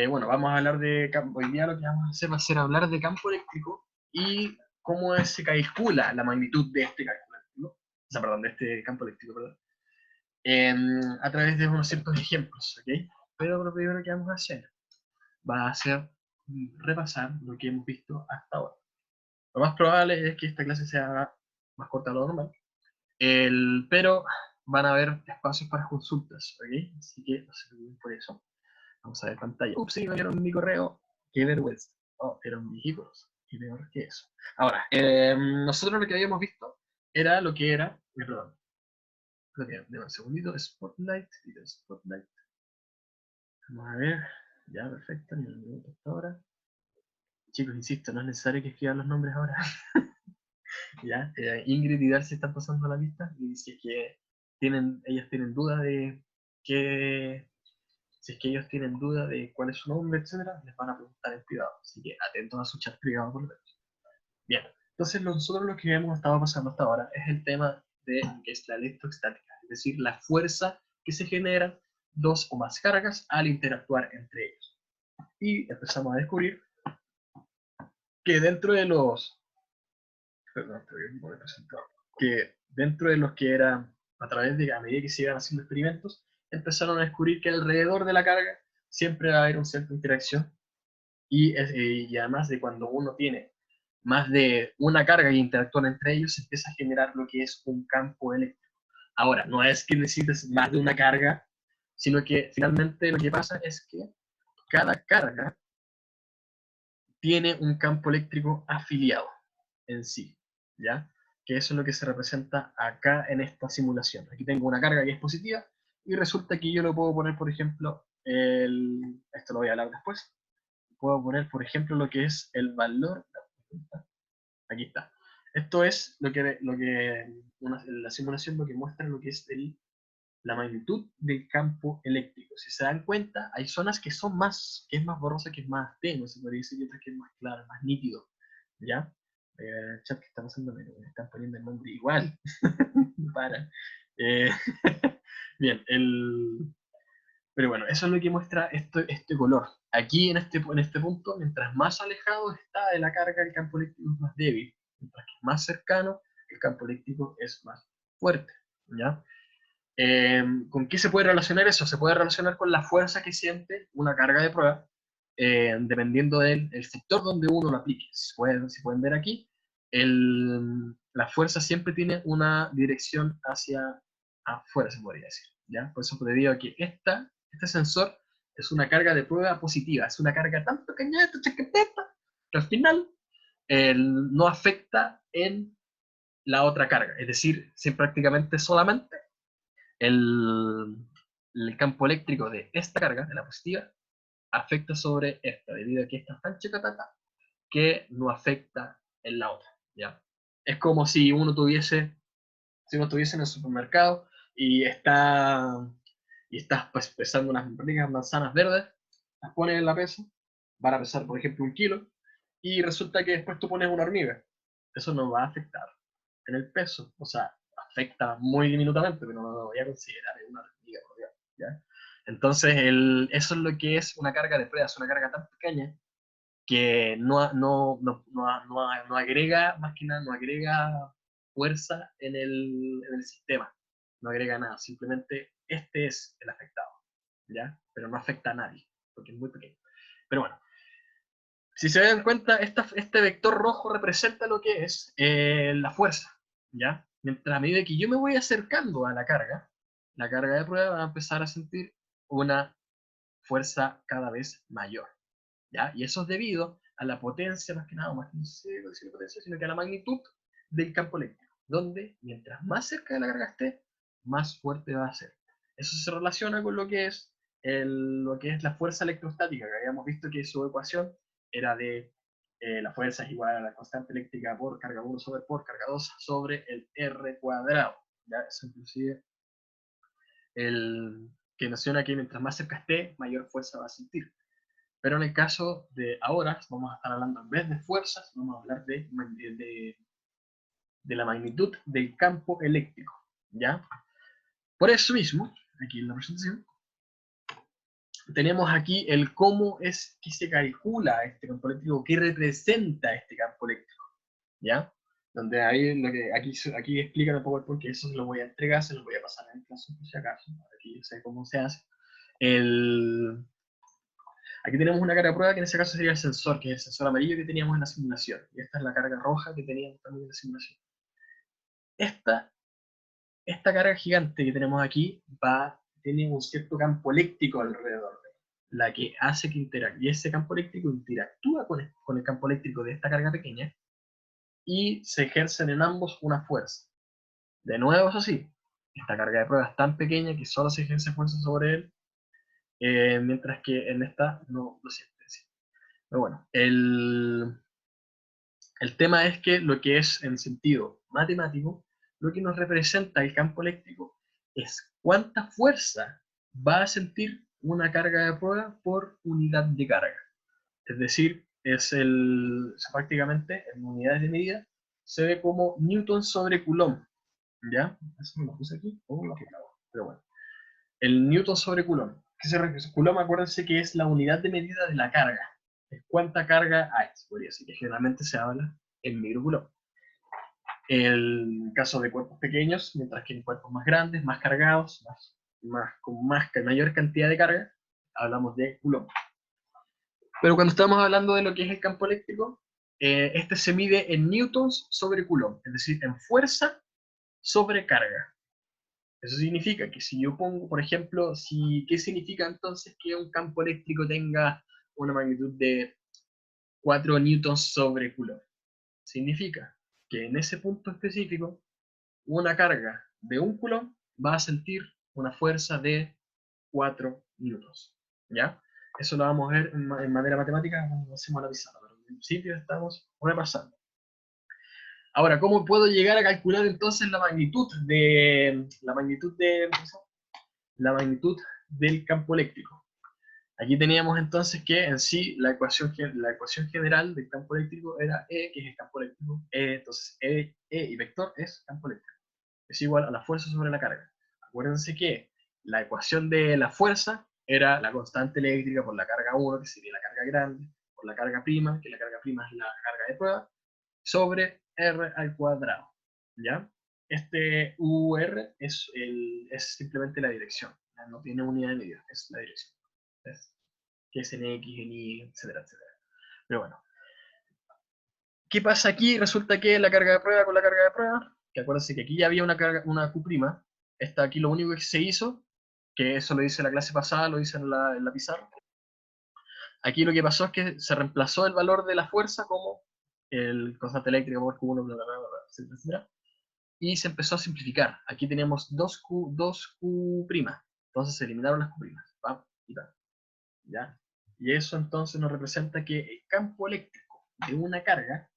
Bueno, vamos a hablar de campo. Hoy día lo que vamos a hacer va a ser hablar de campo eléctrico y cómo se calcula la magnitud de este cálculo eléctrico, o sea, perdón, de este campo eléctrico, perdón, a través de unos ciertos ejemplos, ¿ok? Pero lo primero que vamos a hacer va a ser repasar lo que hemos visto hasta ahora. Lo más probable es que esta clase sea más corta de lo normal, pero van a haber espacios para consultas, ¿ok? Así que no se preocupen por eso. Vamos a ver pantalla. Ups, sí, me vieron mi correo. Qué vergüenza. Oh, eran mis hijos. Y peor que eso. Ahora, nosotros lo que habíamos visto era lo que era. Perdón. Deme un segundito. Spotlight. Spotlight. Vamos a ver. Ya, perfecto. Ni un minuto hasta ahora. Chicos, insisto, no es necesario que escriban los nombres ahora. Ya, Ingrid y Darcy están pasando la lista. Y si es que ellas tienen duda de qué. Si es que ellos tienen duda de cuál es su nombre, etcétera, les van a preguntar en privado. Así que atentos a su chat privado por lo menos. Bien, entonces nosotros lo que hemos estado pasando hasta ahora es el tema de que es la electroestática, es decir, la fuerza que se genera dos o más cargas al interactuar entre ellos. Y empezamos a descubrir que dentro de los... Perdón, te voy a poner presentado. Que dentro de los que era a través de, a medida que se iban haciendo experimentos, empezaron a descubrir que alrededor de la carga siempre va a haber una cierta interacción y además de cuando uno tiene más de una carga que interactúan entre ellos, se empieza a generar lo que es un campo eléctrico. Ahora, no es que necesites más de una carga, sino que finalmente lo que pasa es que cada carga tiene un campo eléctrico afiliado en sí, ¿ya? Que eso es lo que se representa acá en esta simulación. Aquí tengo una carga que es positiva y resulta que yo lo puedo poner, por ejemplo, esto lo voy a hablar después, puedo poner, por ejemplo, lo que es el valor. Aquí está. Esto es la simulación lo que muestra lo que es la magnitud del campo eléctrico. Si se dan cuenta, hay zonas que son que es más borrosa, que es más tenue, se podría decir, y otras que es más clara, más nítido. ¿Ya? El chat que está pasando me están poniendo el nombre igual. Para. Eh, bien, pero bueno, eso es lo que muestra este color. Aquí en este punto, mientras más alejado está de la carga, el campo eléctrico es más débil. Mientras que más cercano, el campo eléctrico es más fuerte. ¿Ya? ¿Con qué se puede relacionar eso? Se puede relacionar con la fuerza que siente una carga de prueba, dependiendo del sector donde uno lo aplique. Si pueden ver aquí, la fuerza siempre tiene una dirección hacia afuera, se podría decir. ¿Ya? Por eso debido a que este sensor es una carga de prueba positiva, es una carga tan pequeñita, chiquitita, que al final no afecta en la otra carga. Es decir, prácticamente solamente el, el campo eléctrico de esta carga, de la positiva, afecta sobre esta, debido a que esta es tan chiquitata que no afecta en la otra. ¿Ya? Es como si uno estuviese en el supermercado y estás pues, pesando unas ricas manzanas verdes, las pones en la pesa, van a pesar, por ejemplo, 1 kilo, y resulta que después tú pones una hormiga. Eso no va a afectar en el peso, o sea, afecta muy diminutamente, pero no lo voy a considerar en una hormiga, por Dios, ¿ya? Entonces, eso es lo que es una carga de prueba, es una carga tan pequeña que no agrega, más que nada, no agrega fuerza en el sistema, no agrega nada, simplemente este es el afectado, ¿ya? Pero no afecta a nadie, porque es muy pequeño. Pero bueno, si se dan cuenta, este vector rojo representa lo que es la fuerza, ¿ya? Mientras a medida que yo me voy acercando a la carga de prueba va a empezar a sentir una fuerza cada vez mayor. ¿Ya? Y eso es debido a la potencia, más que nada, más que no sé si la potencia, sino que a la magnitud del campo eléctrico, donde mientras más cerca de la carga esté, más fuerte va a ser. Eso se relaciona con lo que es la fuerza electrostática, que habíamos visto que su ecuación era de la fuerza es igual a la constante eléctrica por carga 1 por carga 2 sobre el R cuadrado. ¿Ya? Eso inclusive que menciona que mientras más cerca esté, mayor fuerza va a sentir. Pero en el caso de ahora, vamos a estar hablando en vez de fuerzas, vamos a hablar de la magnitud del campo eléctrico. ¿Ya? Por eso mismo, aquí en la presentación, tenemos aquí el cómo es que se calcula este campo eléctrico, qué representa este campo eléctrico, ¿ya? Donde ahí, aquí explican un poco porque eso se lo voy a entregar, se lo voy a pasar en el caso, por si acaso, aquí yo sé cómo se hace. Aquí tenemos una carga de prueba que en este caso sería el sensor, que es el sensor amarillo que teníamos en la simulación, y esta es la carga roja que teníamos también en la simulación. Esta carga gigante que tenemos aquí tiene un cierto campo eléctrico alrededor de ella, la que hace que interactúe, y ese campo eléctrico interactúa con el campo eléctrico de esta carga pequeña, y se ejercen en ambos una fuerza. De nuevo, eso sí, esta carga de prueba es tan pequeña que solo se ejerce fuerza sobre él, mientras que en esta no lo siente. ¿Sí? Pero bueno, el tema es que lo que es en sentido matemático, lo que nos representa el campo eléctrico es cuánta fuerza va a sentir una carga de prueba por unidad de carga. Es decir, prácticamente en unidades de medida se ve como Newton sobre Coulomb. ¿Ya? Eso me lo puse aquí, pero bueno. El Newton sobre Coulomb. ¿Qué se refiere? Coulomb, acuérdense que es la unidad de medida de la carga. Es cuánta carga hay, podría decir, que generalmente se habla en microcoulomb. El caso de cuerpos pequeños, mientras que en cuerpos más grandes, más cargados, con mayor cantidad de carga, hablamos de Coulomb. Pero cuando estamos hablando de lo que es el campo eléctrico, este se mide en newtons sobre Coulomb, es decir, en fuerza sobre carga. Eso significa que si yo pongo, por ejemplo, ¿qué significa entonces que un campo eléctrico tenga una magnitud de 4 newtons sobre Coulomb? Significa que en ese punto específico, una carga de 1 Coulomb va a sentir una fuerza de 4 newtons. ¿Ya? Eso lo vamos a ver en manera matemática cuando hacemos la pizarra, pero en principio estamos repasando. Ahora, ¿cómo puedo llegar a calcular entonces la magnitud del campo eléctrico? Aquí teníamos entonces que en sí la ecuación general del campo eléctrico era E, que es el campo eléctrico. Entonces E y vector es campo eléctrico. Es igual a la fuerza sobre la carga. Acuérdense que la ecuación de la fuerza era la constante eléctrica por la carga 1, que sería la carga grande, por la carga prima, que la carga prima es la carga de prueba, sobre R al cuadrado. ¿Ya? Este UR es simplemente la dirección. No tiene unidad de medida, es la dirección. ¿Ves? Que es en X, en Y, etcétera, etcétera. Pero bueno. ¿Qué pasa aquí? Resulta que la carga de prueba con la carga de prueba, que acuérdense que aquí ya había una Q', esta aquí lo único que se hizo, que eso lo hice en la clase pasada, lo hice en la pizarra. Aquí lo que pasó es que se reemplazó el valor de la fuerza como el constante eléctrica por Q1, bla, bla, bla, bla, etcétera, etcétera, y se empezó a simplificar. Aquí tenemos 2Q', entonces se eliminaron las Q', ¿va? Y va. ¿Ya? Y eso entonces nos representa que el campo eléctrico de una carga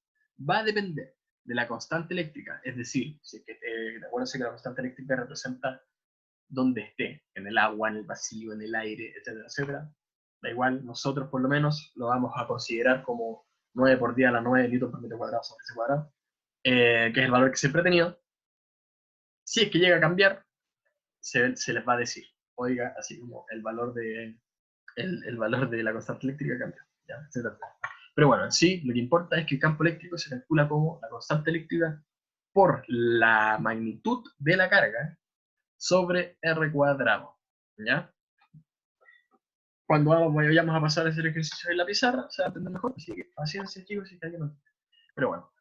va a depender de la constante eléctrica, es decir, si es que acuérdense que la constante eléctrica representa donde esté, en el agua, en el vacío, en el aire, etcétera, etcétera. Da igual, nosotros por lo menos lo vamos a considerar como 9 por 10 a la 9 litros por metro cuadrado sobre ese cuadrado, que es el valor que siempre he tenido. Si es que llega a cambiar, se les va a decir, oiga, así como el valor de la constante eléctrica cambia. ¿Ya? Pero bueno, en sí, lo que importa es que el campo eléctrico se calcula como la constante eléctrica por la magnitud de la carga sobre R cuadrado. ¿Ya? Cuando vayamos a pasar a hacer ejercicio en la pizarra, se va a entender mejor. Así que paciencia, chicos, si alguien no. Pero bueno,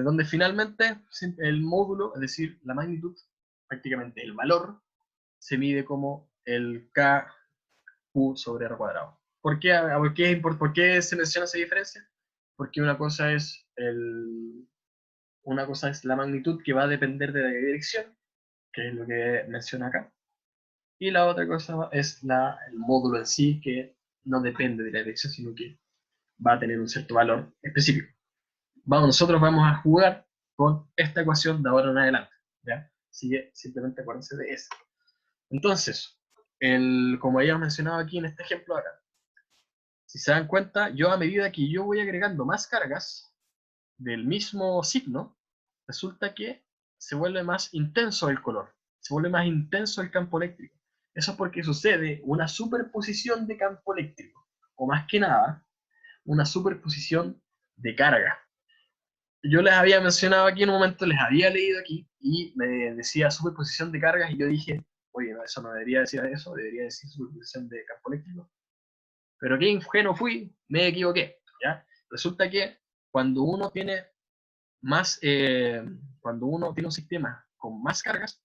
donde finalmente el módulo, es decir, la magnitud, prácticamente el valor, se mide como el Q sobre R cuadrado. ¿Por qué se menciona esa diferencia? Porque una cosa es la magnitud que va a depender de la dirección, que es lo que menciona acá, y la otra cosa es el módulo en sí, que no depende de la dirección, sino que va a tener un cierto valor específico. Nosotros vamos a jugar con esta ecuación de ahora en adelante, ¿ya? Así que simplemente acuérdense de eso. Entonces, como habíamos mencionado aquí en este ejemplo acá, si se dan cuenta, yo a medida que yo voy agregando más cargas del mismo signo, resulta que se vuelve más intenso el color, se vuelve más intenso el campo eléctrico. Eso es porque sucede una superposición de campo eléctrico, o más que nada, una superposición de carga. Yo les había mencionado aquí en un momento, les había leído aquí, y me decía superposición de cargas, y yo dije, oye, no, eso no debería decir eso, debería decir superposición de campo eléctrico. Pero qué ingenuo fui, me equivoqué, ¿ya? Resulta que cuando uno tiene cuando uno tiene un sistema con más cargas,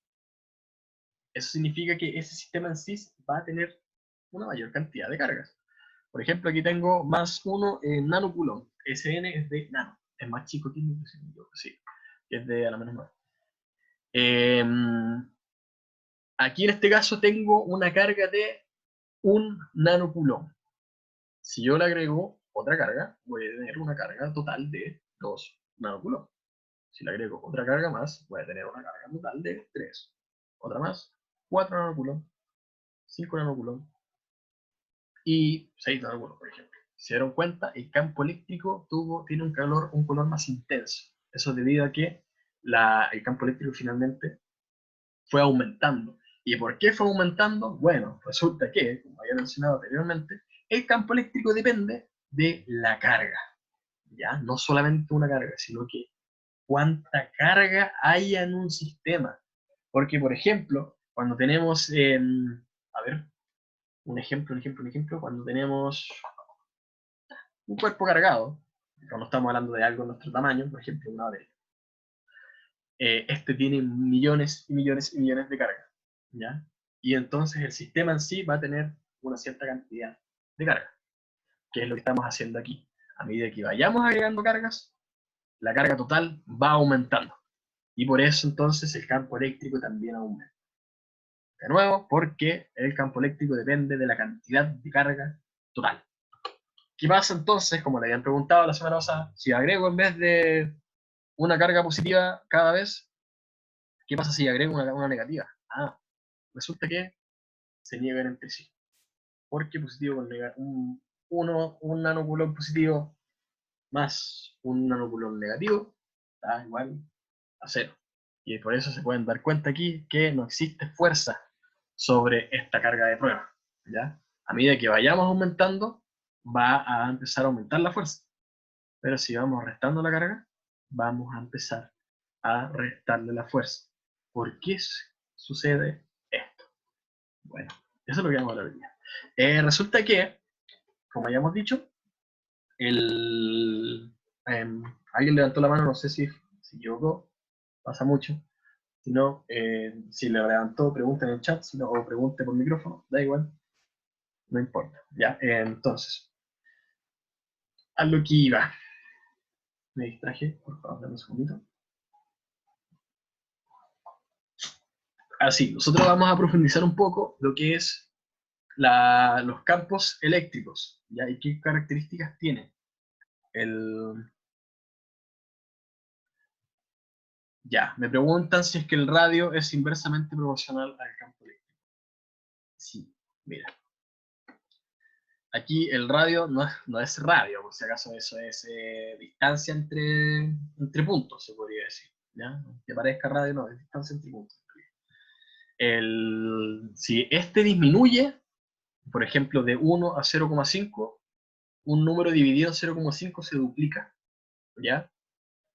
eso significa que ese sistema en sí va a tener una mayor cantidad de cargas. Por ejemplo, aquí tengo más 1 en nanocoulomb. SN es de nano, es más chico que mi impresión, sí, es de a la menos 9. Aquí en este caso tengo una carga de 1 nanocoulomb. Si yo le agrego otra carga, voy a tener una carga total de 2 nanocoulomb. Si le agrego otra carga más, voy a tener una carga total de 3. Otra más, 4 nanocoulomb, 5 nanocoulomb y 6 nanocoulomb, por ejemplo. Si se dieron cuenta, el campo eléctrico tiene un color más intenso. Eso es debido a que el campo eléctrico finalmente fue aumentando. ¿Y por qué fue aumentando? Bueno, resulta que, como había mencionado anteriormente, el campo eléctrico depende de la carga. ¿Ya? No solamente una carga, sino que cuánta carga hay en un sistema. Porque, por ejemplo, cuando tenemos, a ver, un ejemplo, cuando tenemos un cuerpo cargado, cuando estamos hablando de algo de nuestro tamaño, por ejemplo, una batería, este tiene millones y millones y millones de cargas, ¿ya? Y entonces el sistema en sí va a tener una cierta cantidad de carga, que es lo que estamos haciendo aquí. A medida que vayamos agregando cargas, la carga total va aumentando. Y por eso entonces el campo eléctrico también aumenta. De nuevo, porque el campo eléctrico depende de la cantidad de carga total. ¿Qué pasa entonces, como le habían preguntado la semana pasada, si agrego en vez de una carga positiva cada vez, qué pasa si agrego una negativa? Resulta que se niegan entre sí. Porque positivo con negativo, un nanocoulomb positivo más un nanocoulomb negativo da igual a 0. Y por eso se pueden dar cuenta aquí que no existe fuerza sobre esta carga de prueba, ¿ya? A medida que vayamos aumentando, va a empezar a aumentar la fuerza. Pero si vamos restando la carga, vamos a empezar a restarle la fuerza. ¿Por qué sucede esto? Bueno, eso es lo que vamos a hablar hoy día. Resulta que, como ya hemos dicho, alguien levantó la mano, no sé si se equivocó, pasa mucho. Si no, si le levantó, pregunta en el chat, si no, o pregunte por micrófono, da igual, no importa. Ya, entonces, a lo que iba. Me distraje, por favor, dame un segundito. Así, nosotros vamos a profundizar un poco lo que es los campos eléctricos, ¿ya? Y qué características tiene. Ya, me preguntan si es que el radio es inversamente proporcional al campo eléctrico. Sí, mira. Aquí el radio no es radio, por si acaso eso es distancia entre puntos, se podría decir. ¿Ya? Que parezca radio, no, es distancia entre puntos. Si este disminuye, por ejemplo, de 1 a 0,5, un número dividido en 0,5 se duplica, ¿ya?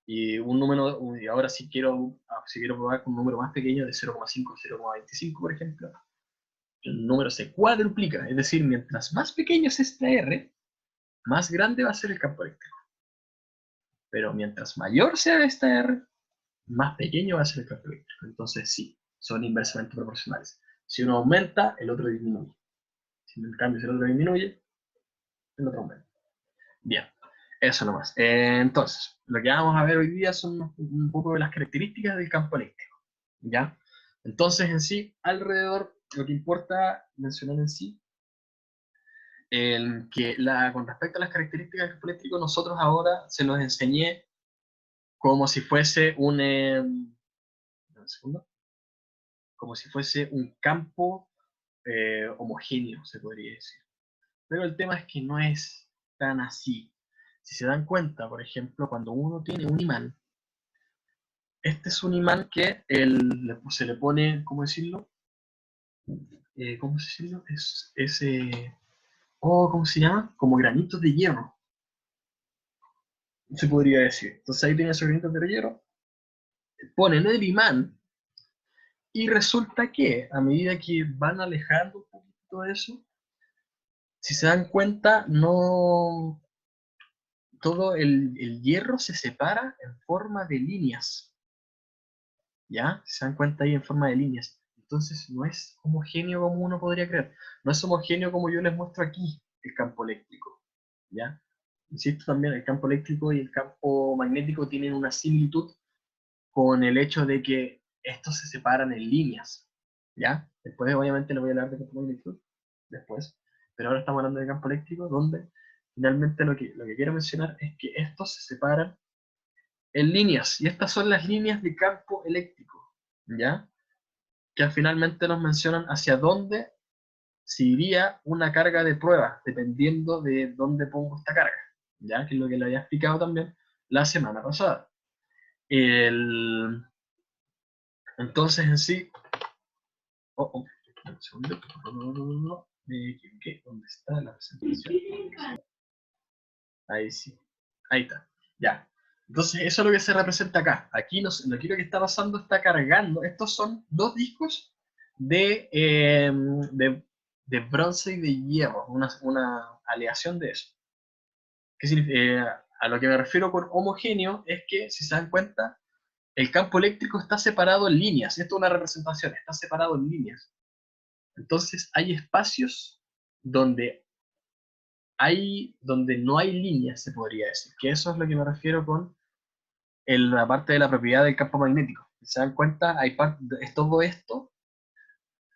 Y y ahora si quiero probar con un número más pequeño de 0,5 a 0,25, por ejemplo, el número se cuadruplica, es decir, mientras más pequeño es esta R, más grande va a ser el campo eléctrico. Pero mientras mayor sea esta R, más pequeño va a ser el campo eléctrico. Entonces sí, son inversamente proporcionales. Si uno aumenta, el otro disminuye. Si en cambio el otro disminuye, el otro aumenta. Bien, eso nomás. Entonces, lo que vamos a ver hoy día son un poco de las características del campo eléctrico. ¿Ya? Entonces, en sí, alrededor, lo que importa mencionar en sí, con respecto a las características del campo eléctrico, nosotros ahora se los enseñé como si fuese como si fuese un campo homogéneo, se podría decir. Pero el tema es que no es tan así. Si se dan cuenta, por ejemplo, cuando uno tiene un imán, este es un imán que se le pone, ¿cómo decirlo? ¿cómo se llama? ¿Cómo se llama? Como granitos de hierro, se podría decir. Entonces ahí tienen esos granitos de hierro, ponen el imán, y resulta que a medida que van alejando un poquito de eso, si se dan cuenta, no todo el hierro se separa en forma de líneas. ¿Ya? Si se dan cuenta ahí en forma de líneas. Entonces no es homogéneo como uno podría creer. No es homogéneo como yo les muestro aquí el campo eléctrico. ¿Ya? Insisto también, el campo eléctrico y el campo magnético tienen una similitud con el hecho de que estos se separan en líneas. ¿Ya? Después obviamente le voy a hablar de campo magnético después. Pero ahora estamos hablando de campo eléctrico, donde finalmente lo que quiero mencionar es que estos se separan en líneas. Y estas son las líneas de campo eléctrico. ¿Ya? Que finalmente nos mencionan hacia dónde se iría una carga de prueba, dependiendo de dónde pongo esta carga, ¿ya? Que es lo que le había explicado también la semana pasada. Entonces, en sí... un segundo. Me equivoqué. ¿Dónde está la presentación? Ahí sí. Ahí está. Ya. Entonces, eso es lo que se representa acá. Aquí lo que está pasando está cargando. Estos son dos discos de, de bronce y de hierro, una aleación de eso. ¿Qué significa? A lo que me refiero con homogéneo es que, si se dan cuenta, el campo eléctrico está separado en líneas. Esto es una representación, está separado en líneas. Entonces, hay espacios donde donde no hay líneas, se podría decir. Que eso es lo que me refiero con la parte de la propiedad del campo magnético. Si se dan cuenta, es todo esto.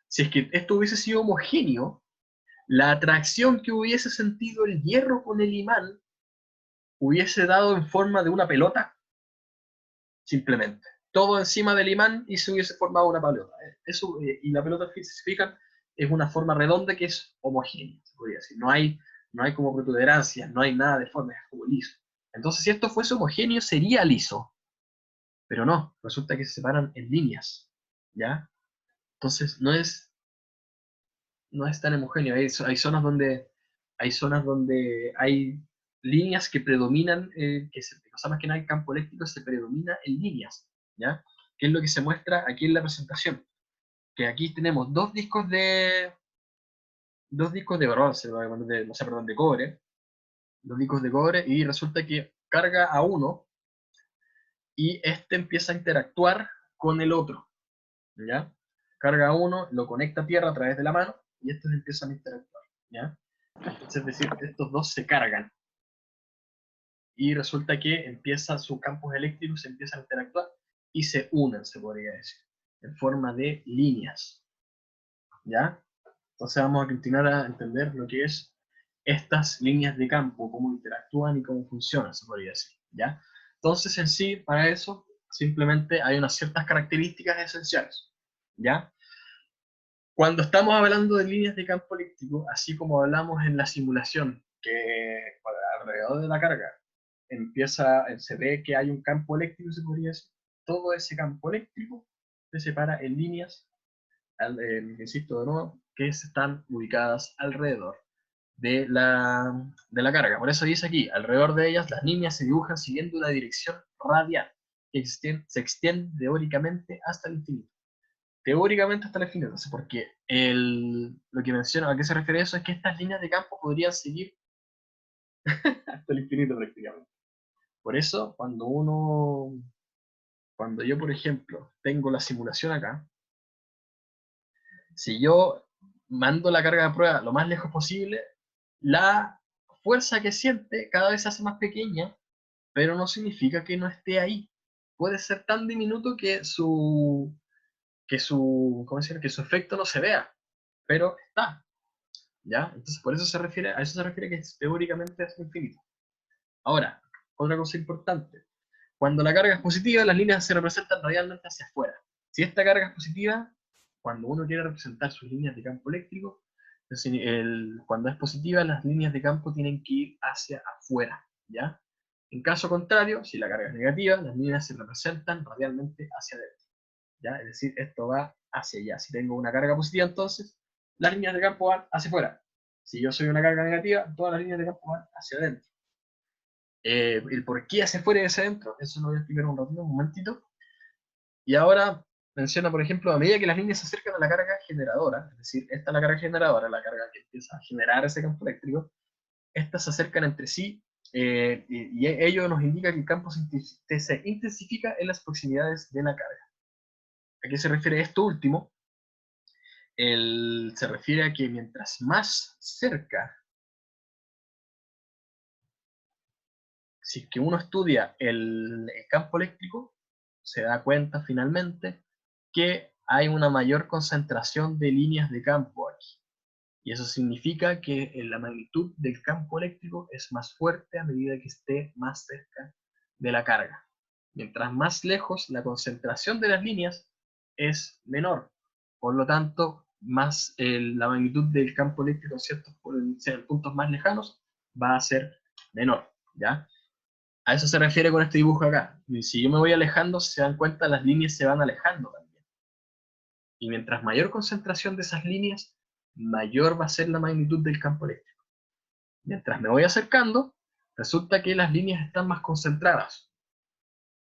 Si es que esto hubiese sido homogéneo, la atracción que hubiese sentido el hierro con el imán hubiese dado en forma de una pelota, simplemente. Todo encima del imán y se hubiese formado una pelota. Y la pelota, si se fijan, es una forma redonda que es homogénea, se podría decir. No hay como protuberancias, no hay nada de forma, es como liso. Entonces, si esto fuese homogéneo, sería liso. Pero no, resulta que se separan en líneas. ¿Ya? Entonces, no es tan homogéneo. Hay zonas donde hay líneas que predominan, o sea, más que nada el campo eléctrico se predomina en líneas, ¿ya? Que es lo que se muestra aquí en la presentación. Que aquí tenemos dos discos de bronce, o sea, perdón, de cobre, dos discos de cobre, y resulta que carga a uno y este empieza a interactuar con el otro, ¿ya? Carga a uno, lo conecta a tierra a través de la mano y estos empiezan a interactuar, ¿ya? Entonces, es decir, estos dos se cargan y resulta que sus campos eléctricos empiezan a interactuar y se unen, se podría decir, en forma de líneas, ¿ya? Entonces vamos a continuar a entender lo que es estas líneas de campo, cómo interactúan y cómo funcionan, se podría decir, ¿ya? Entonces en sí, para eso, simplemente hay unas ciertas características esenciales, ¿ya? Cuando estamos hablando de líneas de campo eléctrico, así como hablamos en la simulación, que alrededor de la carga se ve que hay un campo eléctrico, se podría decir, todo ese campo eléctrico se separa en líneas, insisto de nuevo, que están ubicadas alrededor de la carga. Por eso dice aquí, alrededor de ellas las líneas se dibujan siguiendo una dirección radial que se extiende teóricamente hasta el infinito. Teóricamente hasta el infinito, porque lo que menciono, ¿a qué se refiere eso? Es que estas líneas de campo podrían seguir hasta el infinito prácticamente. Por eso, cuando yo, por ejemplo, tengo la simulación acá, si yo mando la carga de prueba lo más lejos posible, la fuerza que siente cada vez se hace más pequeña, pero no significa que no esté ahí. Puede ser tan diminuto ¿cómo decir? Que su efecto no se vea, pero está, ¿ya? Entonces, a eso se refiere que teóricamente es infinito. Ahora, otra cosa importante. Cuando la carga es positiva, las líneas se representan radialmente hacia afuera. Si esta carga es positiva, cuando uno quiere representar sus líneas de campo eléctrico, cuando es positiva, las líneas de campo tienen que ir hacia afuera, ¿ya? En caso contrario, si la carga es negativa, las líneas se representan radialmente hacia adentro, ¿ya? Es decir, esto va hacia allá. Si tengo una carga positiva, entonces, las líneas de campo van hacia afuera. Si yo soy una carga negativa, todas las líneas de campo van hacia adentro. El por qué hacia afuera y hacia adentro, eso lo voy a explicar un ratito, un momentito. Y ahora menciona, por ejemplo, a medida que las líneas se acercan a la carga generadora, es decir, esta es la carga generadora, la carga que empieza a generar ese campo eléctrico, estas se acercan entre sí y ello nos indica que el campo se intensifica en las proximidades de la carga. ¿A qué se refiere esto último? Se refiere a que mientras más cerca, si es que uno estudia el campo eléctrico, se da cuenta finalmente que hay una mayor concentración de líneas de campo aquí. Y eso significa que la magnitud del campo eléctrico es más fuerte a medida que esté más cerca de la carga. Mientras más lejos, la concentración de las líneas es menor. Por lo tanto, más la magnitud del campo eléctrico en puntos más lejanos va a ser menor. ¿Ya? A eso se refiere con este dibujo acá. Y si yo me voy alejando, se dan cuenta, las líneas se van alejando también. Y mientras mayor concentración de esas líneas, mayor va a ser la magnitud del campo eléctrico. Mientras me voy acercando, resulta que las líneas están más concentradas.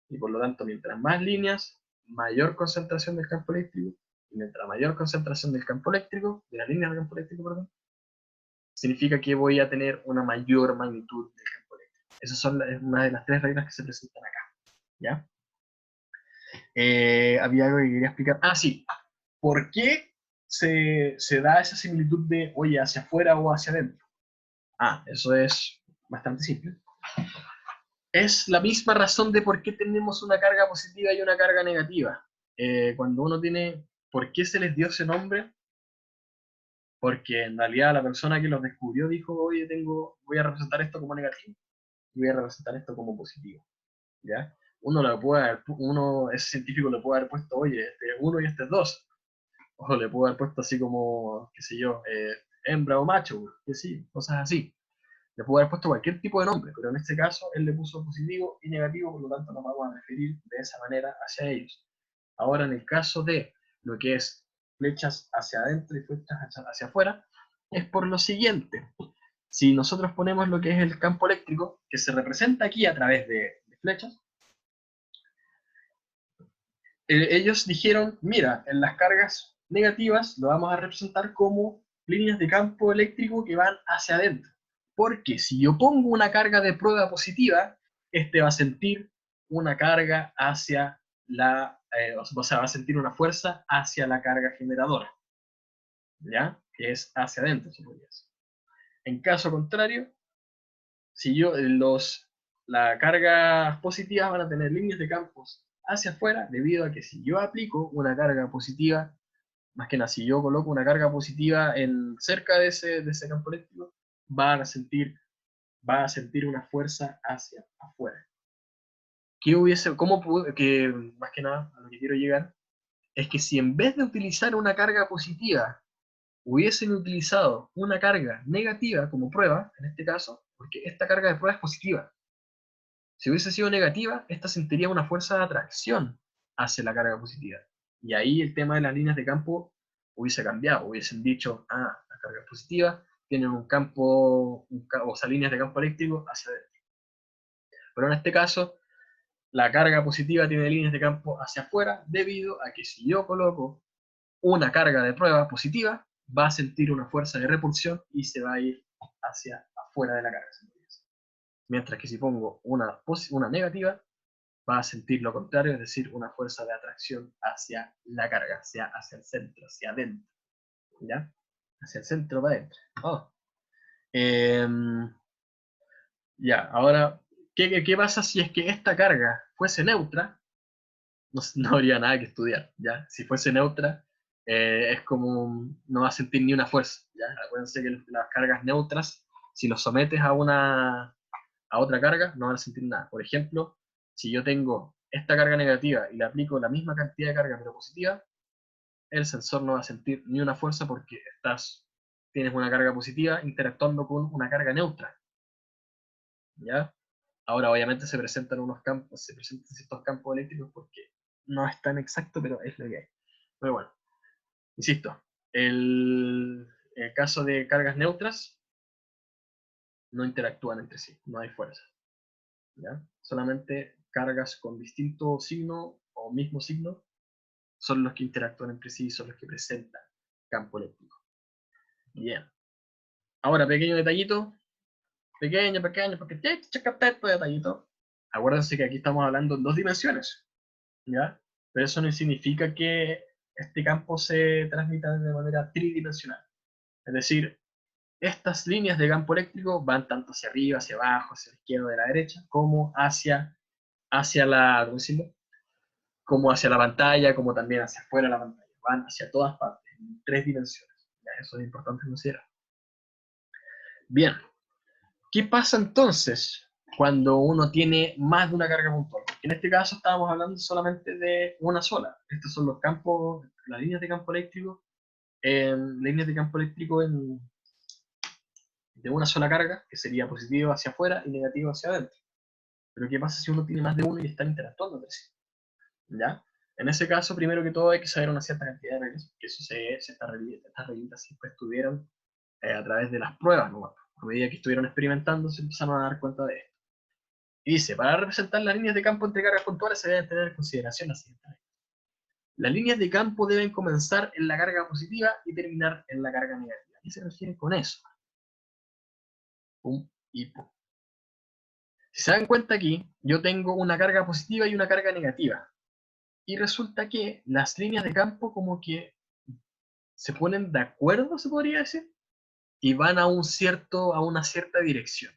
Y por lo tanto, mientras más líneas, mayor concentración del campo eléctrico. Y mientras mayor concentración del campo eléctrico, de las líneas del campo eléctrico, perdón, significa que voy a tener una mayor magnitud del campo eléctrico. Esas son una de las tres reglas que se presentan acá. ¿Ya? Había algo que quería explicar. Ah, sí. ¿Por qué se da esa similitud de, oye, hacia afuera o hacia adentro? Ah, eso es bastante simple. Es la misma razón de por qué tenemos una carga positiva y una carga negativa. Cuando uno tiene, ¿por qué se les dio ese nombre? Porque en realidad la persona que los descubrió dijo, oye, voy a representar esto como negativo y voy a representar esto como positivo. ¿Ya? Ese científico le puede haber puesto, oye, este es 1 y este es 2. O le puede haber puesto así como, qué sé yo, hembra o macho, que sí, cosas así. Le puede haber puesto cualquier tipo de nombre, pero en este caso él le puso positivo y negativo, por lo tanto nos vamos a referir de esa manera hacia ellos. Ahora, en el caso de lo que es flechas hacia adentro y flechas hacia afuera, es por lo siguiente. Si nosotros ponemos lo que es el campo eléctrico, que se representa aquí a través de flechas, ellos dijeron, mira, en las cargas negativas lo vamos a representar como líneas de campo eléctrico que van hacia adentro. Porque si yo pongo una carga de prueba positiva, este va a sentir una carga hacia o sea, va a sentir una fuerza hacia la carga generadora, ¿ya? Que es hacia adentro, se podría decir. En caso contrario, si yo las cargas positivas van a tener líneas de campos hacia afuera, debido a que si yo aplico una carga positiva, más que nada, si yo coloco una carga positiva cerca de ese campo eléctrico, van a sentir va a sentir una fuerza hacia afuera. Que más que nada, a lo que quiero llegar, es que si en vez de utilizar una carga positiva, hubiesen utilizado una carga negativa como prueba, en este caso, porque esta carga de prueba es positiva. Si hubiese sido negativa, esta sentiría una fuerza de atracción hacia la carga positiva. Y ahí el tema de las líneas de campo hubiese cambiado. Hubiesen dicho, la carga positiva tienen un campo, o sea, líneas de campo eléctrico hacia adentro. Pero en este caso, la carga positiva tiene líneas de campo hacia afuera debido a que si yo coloco una carga de prueba positiva, va a sentir una fuerza de repulsión y se va a ir hacia afuera de la carga. Mientras que si pongo una negativa, va a sentir lo contrario, es decir, una fuerza de atracción hacia la carga, hacia el centro, hacia adentro. ¿Ya? Hacia el centro, para adentro. Oh. Ya, ahora, ¿qué pasa si es que esta carga fuese neutra? No habría nada que estudiar, ¿ya? Si fuese neutra, es como, no va a sentir ni una fuerza, ¿ya? Acuérdense que las cargas neutras, si los sometes a otra carga, no van a sentir nada. Por ejemplo, si yo tengo esta carga negativa y le aplico la misma cantidad de carga pero positiva, el sensor no va a sentir ni una fuerza porque tienes una carga positiva interactuando con una carga neutra, ¿ya? Ahora, obviamente, se presentan ciertos campos eléctricos porque no es tan exacto, pero es lo que hay. Pero bueno, insisto, El caso de cargas neutras, no interactúan entre sí, no hay fuerza. ¿Ya? Solamente cargas con distinto signo o mismo signo son los que interactúan entre sí, son los que presentan campo eléctrico. Bien. Ahora, pequeño detallito, porque este detallito. Acuérdense que aquí estamos hablando en 2 dimensiones, ¿ya? Pero eso no significa que este campo se transmita de manera tridimensional. Es decir, estas líneas de campo eléctrico van tanto hacia arriba, hacia abajo, hacia la izquierda, de la derecha, como hacia la, ¿cómo decirlo? Como hacia la pantalla, como también hacia afuera de la pantalla. Van hacia todas partes, en 3 dimensiones. ¿Ya? Eso es importante considerar. Bien, ¿qué pasa entonces cuando uno tiene más de una carga puntual? En este caso estábamos hablando solamente de una sola. Estos son los campos, las líneas de campo eléctrico, de una sola carga, que sería positivo hacia afuera y negativo hacia adentro. Pero ¿qué pasa si uno tiene más de uno y están interactuando entre sí? ¿Ya? En ese caso, primero que todo, hay que saber una cierta cantidad de reglas, que eso estas reglitas siempre estuvieron a través de las pruebas, ¿no? A medida que estuvieron experimentando, se empezaron a dar cuenta de esto. Y dice, para representar las líneas de campo entre cargas puntuales se deben tener en consideración las siguientes reglas. Las líneas de campo deben comenzar en la carga positiva y terminar en la carga negativa. ¿Qué se refiere con eso? Pum y pum. Si se dan cuenta aquí, yo tengo una carga positiva y una carga negativa. Y resulta que las líneas de campo como que se ponen de acuerdo, se podría decir, y van a una cierta dirección,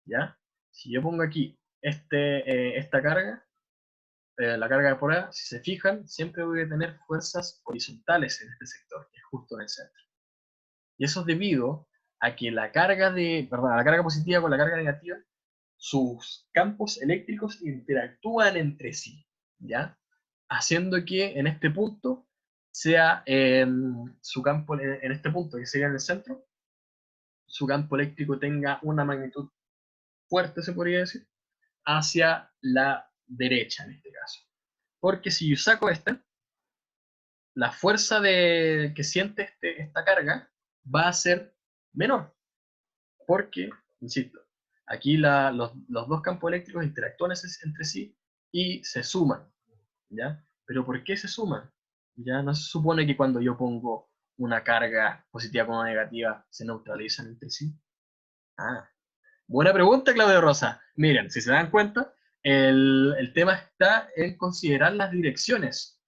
¿ya? Si yo pongo aquí esta carga, la carga de por A, si se fijan, siempre voy a tener fuerzas horizontales en este sector, que es justo en el centro. Y eso es debido a que la carga positiva con la carga negativa, sus campos eléctricos interactúan entre sí, ¿ya? Haciendo que en este punto sea su campo, en este punto que sería en el centro, su campo eléctrico tenga una magnitud fuerte, se podría decir, hacia la derecha en este caso. Porque si yo saco la fuerza que siente esta carga va a ser menor. Porque, insisto, aquí los dos campos eléctricos interactúan entre sí y se suman, ¿ya? Pero ¿por qué se suman? Ya no se supone que cuando yo pongo una carga positiva con una negativa se neutralizan entre sí. Ah, buena pregunta, Claudio Rosa. Miren, si se dan cuenta, el tema está en considerar las direcciones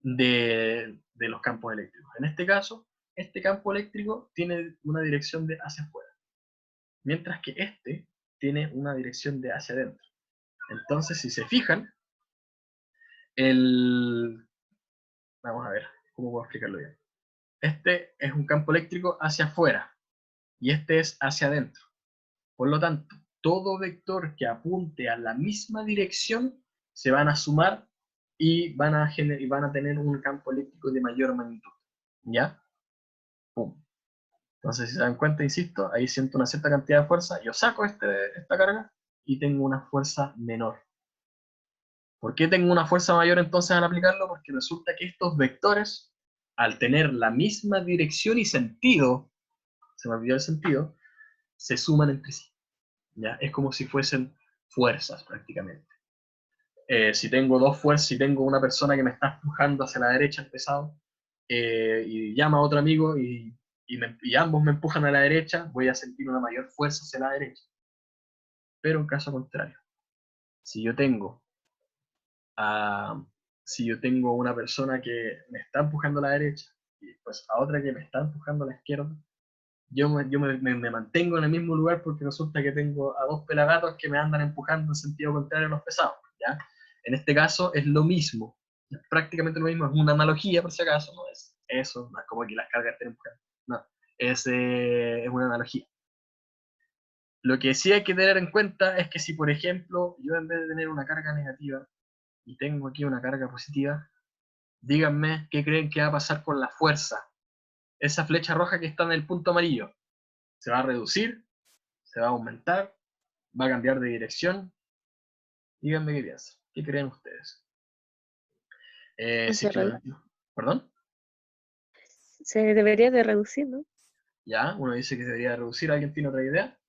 de los campos eléctricos. En este caso, este campo eléctrico tiene una dirección de hacia afuera, mientras que este tiene una dirección de hacia adentro. Entonces, si se fijan, el... vamos a ver, ¿cómo puedo explicarlo bien? Este es un campo eléctrico hacia afuera y este es hacia adentro. Por lo tanto, todo vector que apunte a la misma dirección se van a sumar y van a tener un campo eléctrico de mayor magnitud. ¿Ya? Pum. Entonces, si se dan cuenta, insisto, ahí siento una cierta cantidad de fuerza, yo saco esta carga y tengo una fuerza menor. ¿Por qué tengo una fuerza mayor entonces al aplicarlo? Porque resulta que estos vectores, al tener la misma dirección y sentido, se me olvidó el sentido, se suman entre sí. ¿Ya? Es como si fuesen fuerzas prácticamente. Si tengo dos fuerzas, si tengo una persona que me está empujando hacia la derecha, el pesado, y llama a otro amigo y ambos me empujan a la derecha, voy a sentir una mayor fuerza hacia la derecha. Pero en caso contrario, si yo tengo a, si yo tengo una persona que me está empujando a la derecha y pues a otra que me está empujando a la izquierda, yo me mantengo en el mismo lugar porque resulta que tengo a dos pelagatos que me andan empujando en sentido contrario a los pesados, ¿ya? En este caso es lo mismo, es prácticamente lo mismo, es una analogía por si acaso, no es eso, no es como que las cargas estén empujando, no, es una analogía. Lo que sí hay que tener en cuenta es que si, por ejemplo, yo en vez de tener una carga negativa y tengo aquí una carga positiva, díganme qué creen que va a pasar con la fuerza. Esa flecha roja que está en el punto amarillo, ¿se va a reducir? ¿Se va a aumentar? ¿Va a cambiar de dirección? Díganme qué piensan. ¿Qué creen ustedes? Si es que Cerrar. ¿Perdón? Se debería de reducir, ¿no? Ya, uno dice que se debería reducir. ¿Alguien tiene otra idea?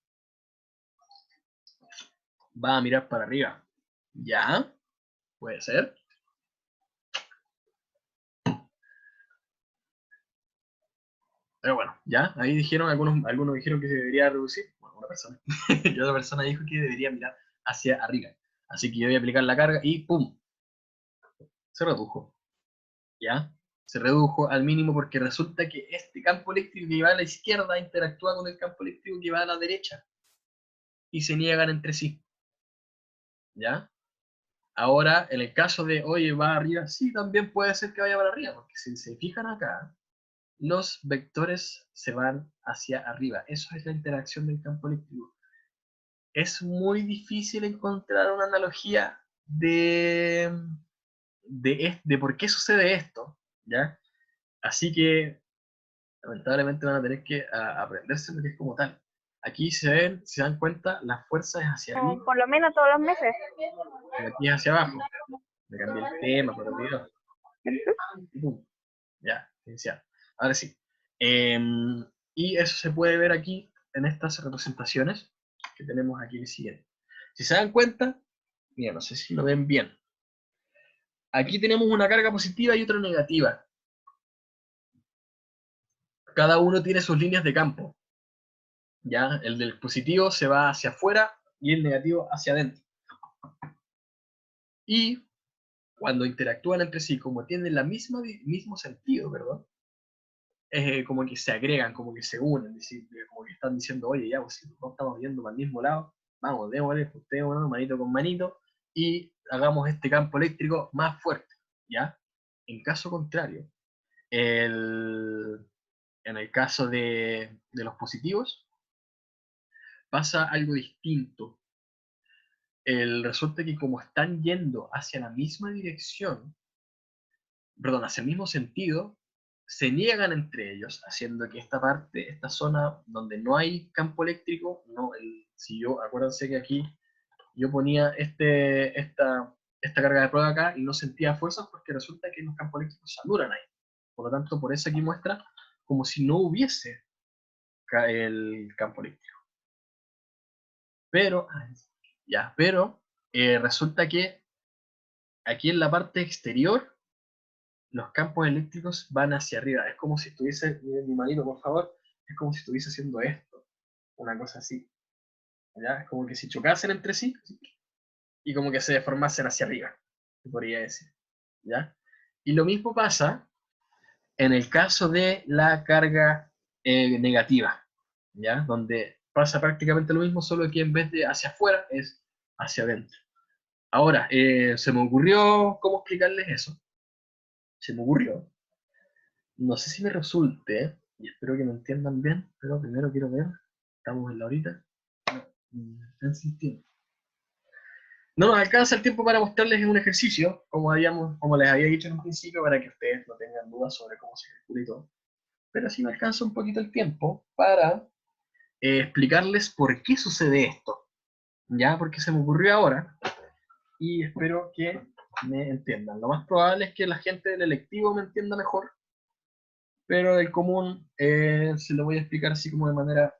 Va a mirar para arriba. Ya, puede ser. Pero bueno, ya, ahí dijeron, algunos dijeron que se debería reducir. Bueno, una persona. Y otra persona dijo que debería mirar hacia arriba. Así que yo voy a aplicar la carga y ¡pum! Se redujo. ¿Ya? Se redujo al mínimo porque resulta que este campo eléctrico que va a la izquierda interactúa con el campo eléctrico que va a la derecha y se niegan entre sí. ¿Ya? Ahora, en el caso de, oye, va arriba, sí, también puede ser que vaya para arriba, porque si se fijan acá, los vectores se van hacia arriba. Eso es la interacción del campo eléctrico. Es muy difícil encontrar una analogía de por qué sucede esto, ¿ya? Así que lamentablemente van a tener que aprenderse lo que es como tal. Aquí se dan cuenta, la fuerza es hacia arriba Por lo menos todos los meses. y aquí es hacia abajo. Me cambié el tema, por olvidar. Y pum, ya, inicial. Ahora sí. Y eso se puede ver aquí en estas representaciones que tenemos aquí el siguiente. Si se dan cuenta, mira, no sé si lo ven bien. Aquí tenemos una carga positiva y otra negativa. Cada uno tiene sus líneas de campo. ¿Ya? El del positivo se va hacia afuera y el negativo hacia adentro. Y cuando interactúan entre sí, como tienen el mismo sentido, ¿verdad? Como que se agregan, como que se unen, como que están diciendo, oye, ya, pues si no estamos viendo para el mismo lado, vamos, démosle, ajustémonos, manito con manito, y hagamos este campo eléctrico más fuerte, ¿ya? En caso contrario, en el caso de los positivos, pasa algo distinto. Resulta que como están yendo hacia la misma dirección, perdón, hacia el mismo sentido, se niegan entre ellos, haciendo que esta parte, esta zona donde no hay campo eléctrico, no, si yo, acuérdense que aquí yo ponía esta carga de prueba acá y no sentía fuerzas porque resulta que los campos eléctricos se anulan ahí. Por lo tanto, por eso aquí muestra como si no hubiese el campo eléctrico. Pero, resulta que aquí en la parte exterior los campos eléctricos van hacia arriba. Es como si estuviese, miren mi manito por favor, es como si estuviese haciendo esto, una cosa así. ¿Ya? Es como que si chocasen entre sí y como que se deformasen hacia arriba, se podría decir. ¿Ya? Y lo mismo pasa en el caso de la carga negativa, ¿ya? Donde pasa prácticamente lo mismo, solo que en vez de hacia afuera es hacia adentro. Ahora, se me ocurrió cómo explicarles eso. Se me ocurrió. No sé si me resulte, y espero que me entiendan bien, pero primero quiero ver, estamos en la horita, está insistiendo. No nos alcanza el tiempo para mostrarles un ejercicio, como les había dicho en un principio, para que ustedes no tengan dudas sobre cómo se calcula y todo. Pero sí me alcanza un poquito el tiempo para explicarles por qué sucede esto. Ya, porque se me ocurrió ahora, y espero que me entiendan. Lo más probable es que la gente del electivo me entienda mejor, pero del común se lo voy a explicar así como de manera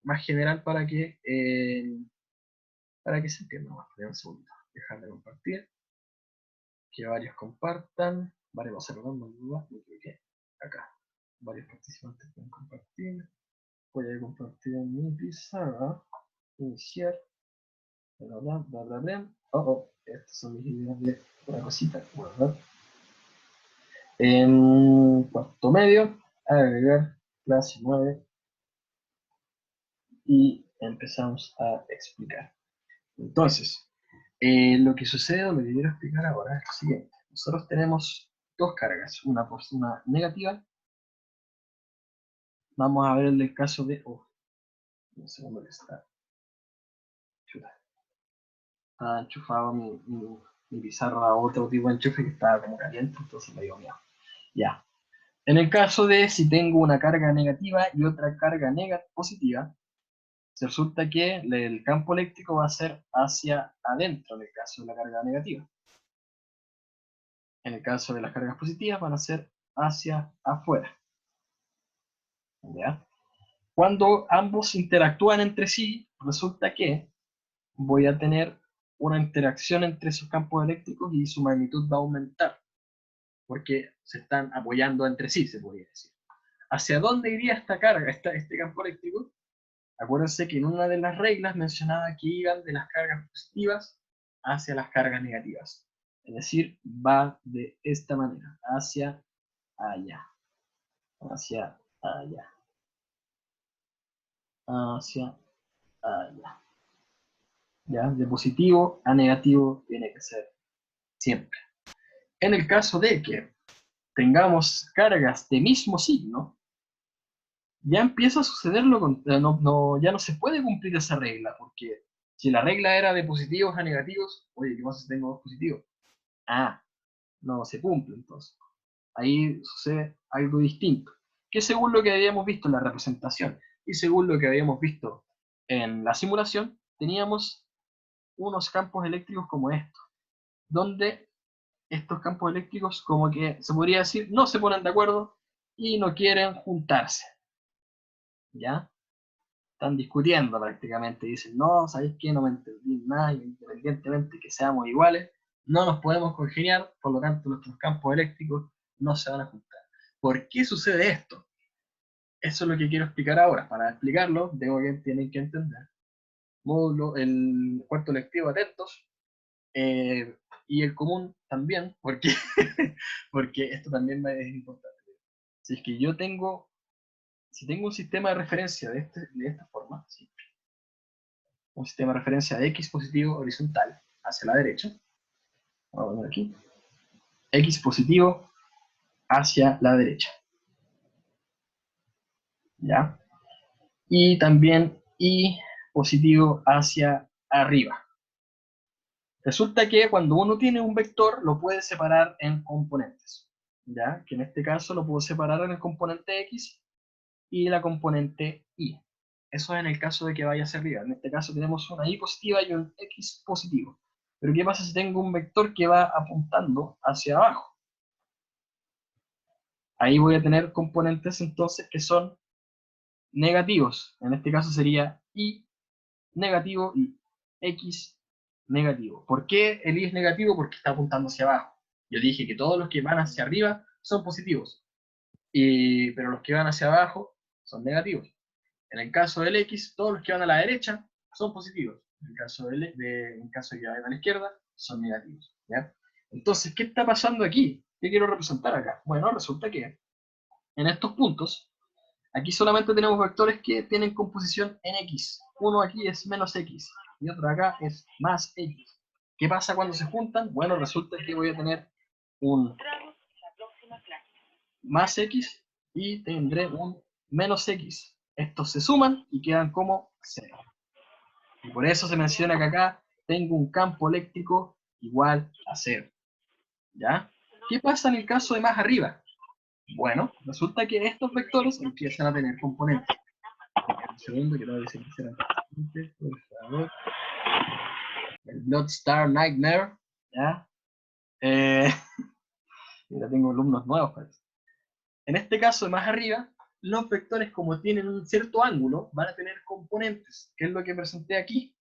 más general para que se entienda más. Un segundo, dejar de compartir, que varios compartan, varios observando, me equivoqué, acá, varios participantes pueden compartir, voy a compartir en mi pizarra, iniciar, bla bla bla bla bla, estas son mis ideas de una cosita, guardar, en cuarto medio, agregar clase 9 y empezamos a explicar. Entonces, lo que sucede o lo que quiero explicar ahora es lo siguiente. Nosotros tenemos dos cargas, una negativa. Vamos a ver el caso de... un segundo que está. Chuta. Está enchufado mi pizarra a otro tipo de enchufe que estaba como caliente, entonces me dio miedo. Ya. En el caso de si tengo una carga negativa y otra carga positiva, resulta que el campo eléctrico va a ser hacia adentro en el caso de la carga negativa. En el caso de las cargas positivas van a ser hacia afuera. ¿Ya? Cuando ambos interactúan entre sí, resulta que voy a tener una interacción entre esos campos eléctricos y su magnitud va a aumentar, porque se están apoyando entre sí, se podría decir. ¿Hacia dónde iría esta carga, este campo eléctrico? Acuérdense que en una de las reglas mencionaba que iban de las cargas positivas hacia las cargas negativas. Es decir, va de esta manera, hacia allá, hacia allá, hacia allá. ¿Ya? De positivo a negativo tiene que ser siempre. En el caso de que tengamos cargas de mismo signo, ya empieza a suceder ya no se puede cumplir esa regla, porque si la regla era de positivos a negativos, oye, ¿qué pasa si tengo dos positivos? Ah, no se cumple entonces. Ahí sucede algo distinto, que según lo que habíamos visto en la representación y según lo que habíamos visto en la simulación, teníamos unos campos eléctricos como estos, donde estos campos eléctricos como que se podría decir no se ponen de acuerdo y no quieren juntarse, ¿ya? Están discutiendo prácticamente, dicen, no, ¿sabéis qué? No me entendí nada, independientemente que seamos iguales, no nos podemos congeniar, por lo tanto nuestros campos eléctricos no se van a juntar. ¿Por qué sucede esto? Eso es lo que quiero explicar ahora. Para explicarlo, tienen que entender módulo, el cuarto lectivo, atentos, y el común también, porque, porque esto también es importante. Si es que si tengo un sistema de referencia de esta forma, ¿sí? Un sistema de referencia de X positivo horizontal hacia la derecha, vamos a poner aquí, X positivo hacia la derecha, ¿ya? Y también Y positivo hacia arriba. Resulta que cuando uno tiene un vector, lo puede separar en componentes, ¿ya? Que en este caso lo puedo separar en el componente X y la componente Y. Eso es en el caso de que vaya hacia arriba. En este caso tenemos una Y positiva y un X positivo. Pero ¿qué pasa si tengo un vector que va apuntando hacia abajo? Ahí voy a tener componentes entonces que son negativos. En este caso sería Y negativo y X negativo. ¿Por qué el Y es negativo? Porque está apuntando hacia abajo. Yo dije que todos los que van hacia arriba son positivos, pero los que van hacia abajo son negativos. En el caso del X, todos los que van a la derecha son positivos. En el caso de que vayan a la izquierda, son negativos. ¿Ya? Entonces, ¿qué está pasando aquí? ¿Qué quiero representar acá? Bueno, resulta que en estos puntos, aquí solamente tenemos vectores que tienen composición en X. Uno aquí es menos X y otro acá es más X. ¿Qué pasa cuando se juntan? Bueno, resulta que voy a tener un más X y tendré un menos X. Estos se suman y quedan como 0. Y por eso se menciona que acá tengo un campo eléctrico igual a 0. ¿Ya? ¿Qué pasa en el caso de más arriba? Bueno, resulta que estos vectores empiezan a tener componentes. Un segundo, que tengo que seleccionar por favor. El Blood Star Nightmare, ¿ya? Ya tengo alumnos nuevos, parece. En este caso, más arriba, los vectores, como tienen un cierto ángulo, van a tener componentes, que es lo que presenté aquí,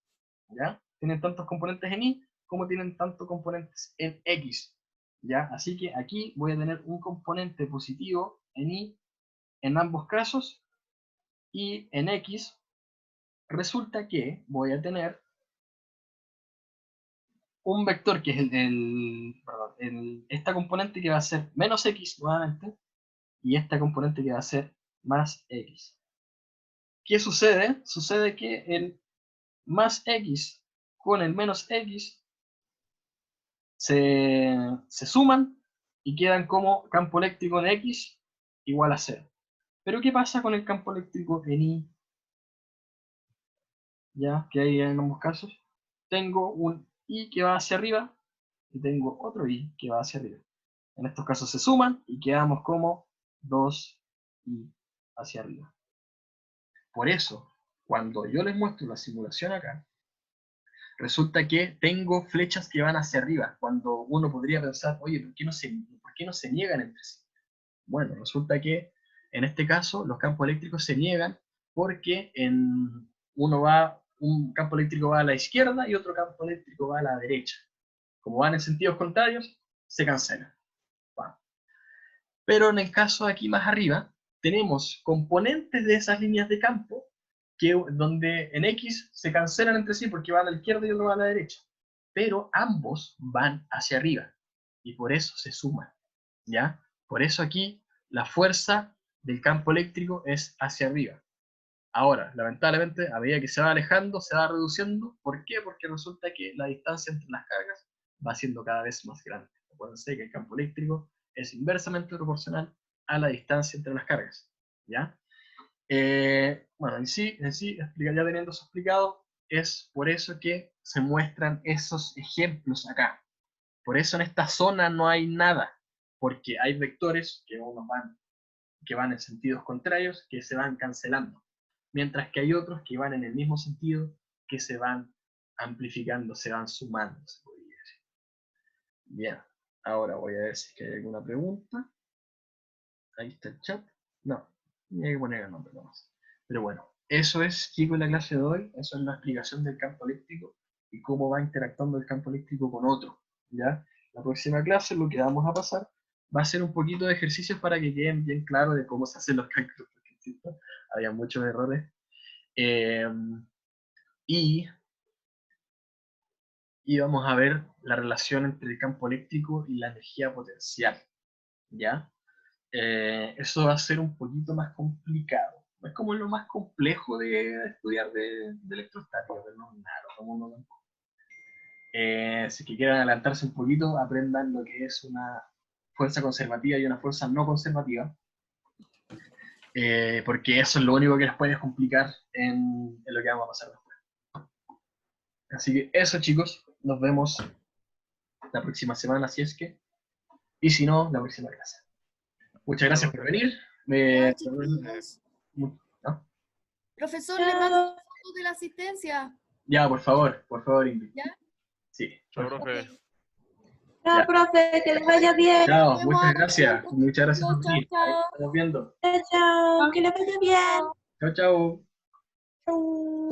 ¿ya? Tienen tantos componentes en Y, como tienen tantos componentes en X, ¿ya? Así que aquí voy a tener un componente positivo en Y, en ambos casos, y en X, resulta que voy a tener un vector que es esta componente que va a ser menos X nuevamente, y esta componente que va a ser más X. ¿Qué sucede? Sucede que el más X con el menos X se suman y quedan como campo eléctrico en X igual a 0. Pero ¿qué pasa con el campo eléctrico en Y? Ya que hay en ambos casos. Tengo un Y que va hacia arriba y tengo otro Y que va hacia arriba. En estos casos se suman y quedamos como 2Y hacia arriba. Por eso, cuando yo les muestro la simulación acá, resulta que tengo flechas que van hacia arriba, cuando uno podría pensar, oye, ¿por qué no se niegan entre sí? Bueno, resulta que En este caso, los campos eléctricos se niegan porque un campo eléctrico va a la izquierda y otro campo eléctrico va a la derecha. Como van en sentidos contrarios, se cancelan. Va. Pero en el caso de aquí más arriba, tenemos componentes de esas líneas de campo donde en X se cancelan entre sí porque van a la izquierda y otro va a la derecha. Pero ambos van hacia arriba y por eso se suman. ¿Ya? Por eso aquí la fuerza del campo eléctrico es hacia arriba. Ahora, lamentablemente, a medida que se va alejando, se va reduciendo. ¿Por qué? Porque resulta que la distancia entre las cargas va siendo cada vez más grande. Acuérdense que el campo eléctrico es inversamente proporcional a la distancia entre las cargas. ¿Ya? Bueno, en sí, ya teniendo eso explicado, es por eso que se muestran esos ejemplos acá. Por eso en esta zona no hay nada, porque hay vectores que van en sentidos contrarios que se van cancelando, mientras que hay otros que van en el mismo sentido que se van amplificando, se van sumando, se podría decir. Bien, ahora voy a ver si hay alguna pregunta. Ahí está el chat. No, ni hay que poner el nombre nomás. Pero bueno, eso es, chicos, la clase de hoy. Eso es la explicación del campo eléctrico y cómo va interactuando el campo eléctrico con otro. ¿Ya? La próxima clase lo que vamos a pasar va a ser un poquito de ejercicios para que queden bien claros de cómo se hacen los cálculos, porque insisto, había muchos errores. Y vamos a ver la relación entre el campo eléctrico y la energía potencial. ¿Ya? Eso va a ser un poquito más complicado. Es como lo más complejo de estudiar de electrostática, pero no es nada, otro mundo tampoco. Si que quieran adelantarse un poquito, aprendan lo que es una fuerza conservativa y una fuerza no conservativa, porque eso es lo único que les puede complicar en lo que vamos a pasar después. Así que eso, chicos, nos vemos la próxima semana, si es que, y si no, la próxima clase. Muchas gracias por venir. ¿No? Profesor, le mando fotos de la asistencia. Ya, por favor, Ingrid. ¿Ya? Sí. Chao, profe. Ok. Chao, Ya. profe, que les vaya bien. Chao, Nos vemos muchas a- gracias. Muchas gracias por Chao, venir. Ahí chao. nos estamos viendo. Chao, que les vaya bien. Chao, chao. Chao.